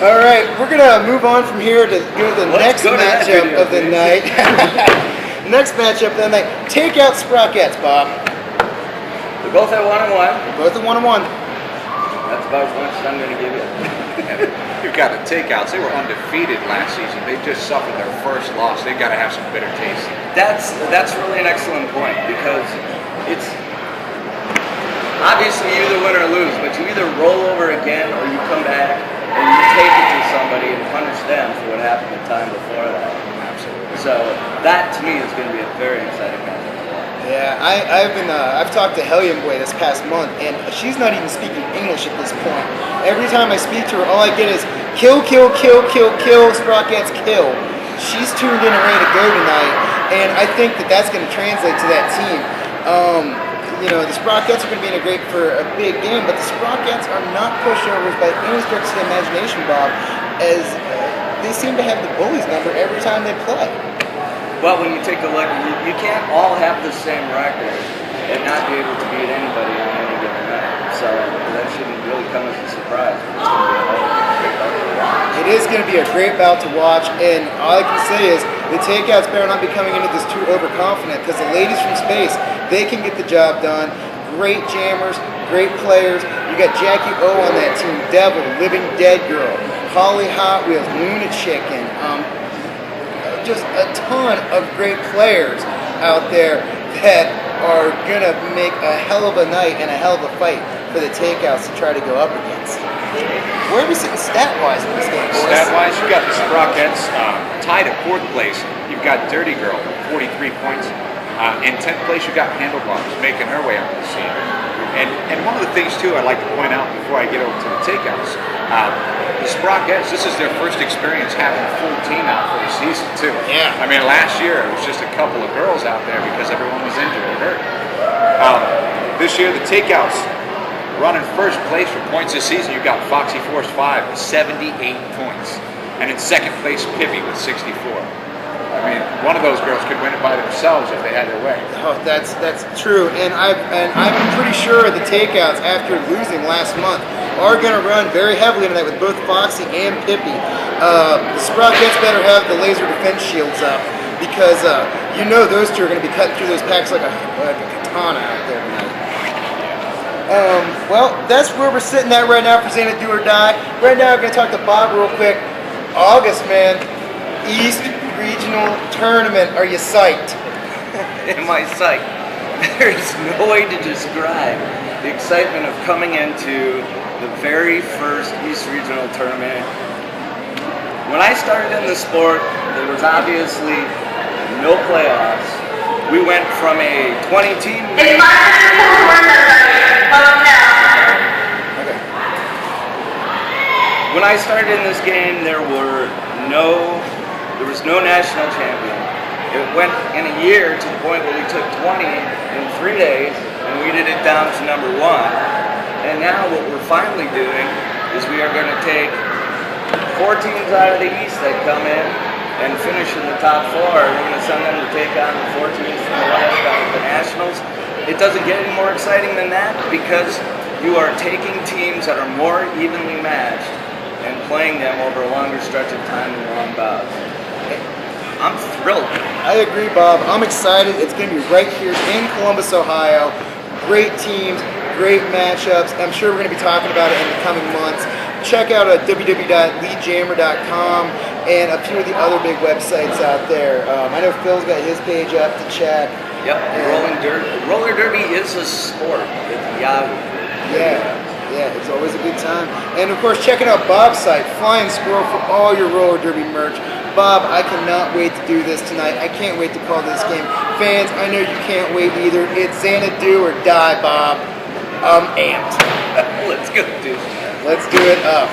All right, we're gonna move on from here to go to the next matchup of the night. Next matchup of the night. Takeout Sprockets, Bob. They're both at 1-1. Both at 1-1. That's about as much as I'm gonna give you. You've got the Takeouts. They were undefeated last season. They just suffered their first loss. They've got to have some bitter taste. That's really an excellent point, because it's obviously you either win or lose, but you either roll over again or you come back and you take it to somebody and punish them for what happened the time before that. Absolutely. So that to me is going to be a very exciting matchup. Yeah, I've talked to Hellion Boy this past month, and she's not even speaking English at this point. Every time I speak to her, all I get is kill, kill, kill, kill, kill, Sprockets, kill. She's tuned in and ready to go tonight, and I think that that's going to translate to that team. You know, the Sprockets are going to be in a great for a big game, but the Sprockets are not pushovers by any stretch of the imagination, Bob, as they seem to have the bullies number every time they play. Well, when you take a look, you can't all have the same record and not be able to beat anybody on any given night. So that shouldn't really come as a surprise. It is going to be a great bout to watch, and all I can say is the Takeouts better not be coming into this too overconfident, because the ladies from space, they can get the job done. Great jammers, great players. You got Jackie O on that team, Devil, Living Dead Girl, Holly Hot Wheels, Luna Chicken, just a ton of great players out there that are going to make a hell of a night and a hell of a fight for the Takeouts to try to go up against. Where are we sitting stat-wise in this game, boys? Stat-wise, you've got the Sprockets tied at 4th place. You've got Dirty Girl, 43 points. In 10th place, you've got Handlebars making her way up to the scene. And one of the things, too, I'd like to point out before I get over to the Takeouts, the Sprockets, this is their first experience having a full team out for the season, too. Yeah. I mean, last year, it was just a couple of girls out there because everyone was injured or hurt. This year, the Takeouts running first place for points this season. You've got Foxy Force 5 with 78 points. And in second place, Pippi with 64. I mean, one of those girls could win it by themselves if they had their way. Oh, that's true, and I'm pretty sure the Takeouts, after losing last month, are going to run very heavily tonight with both Foxy and Pippi. The Sprockets better have the laser defense shields up, because you know those two are going to be cutting through those packs like a katana out there tonight. Well, that's where we're sitting at right now for Xanadu or Die. Right now, I'm going to talk to Bob real quick. August, man. East Regional Tournament. Are you psyched? Am I psyched? There's no way to describe the excitement of coming into the very first East Regional Tournament. When I started in the sport, there was obviously no playoffs. We went from a 20-team league. When I started in this game, there was no national champion. It went in a year to the point where we took 20 in 3 days and weeded it down to number 1. And now what we're finally doing is we are going to take 4 teams out of the East that come in and finish in the top 4. We're going to send them to take on the 4 teams from the West out of the Nationals. It doesn't get any more exciting than that, because you are taking teams that are more evenly matched and playing them over a longer stretch of time in long bouts. I'm thrilled. I agree, Bob. I'm excited. It's going to be right here in Columbus, Ohio. Great teams, great matchups. I'm sure we're going to be talking about it in the coming months. Check out www.leadjammer.com and a few of the other big websites out there. I know Phil's got his page up to check. Yep, roller derby is a sport at Yahoo. Yeah, it's always a good time. And of course, checking out Bob's site, Flying Squirrel, for all your roller derby merch. Bob, I cannot wait to do this tonight. I can't wait to call this game. Fans, I know you can't wait either. It's Xanadu or Die, Bob. I'm amped. Let's go, dude. Let's do it up.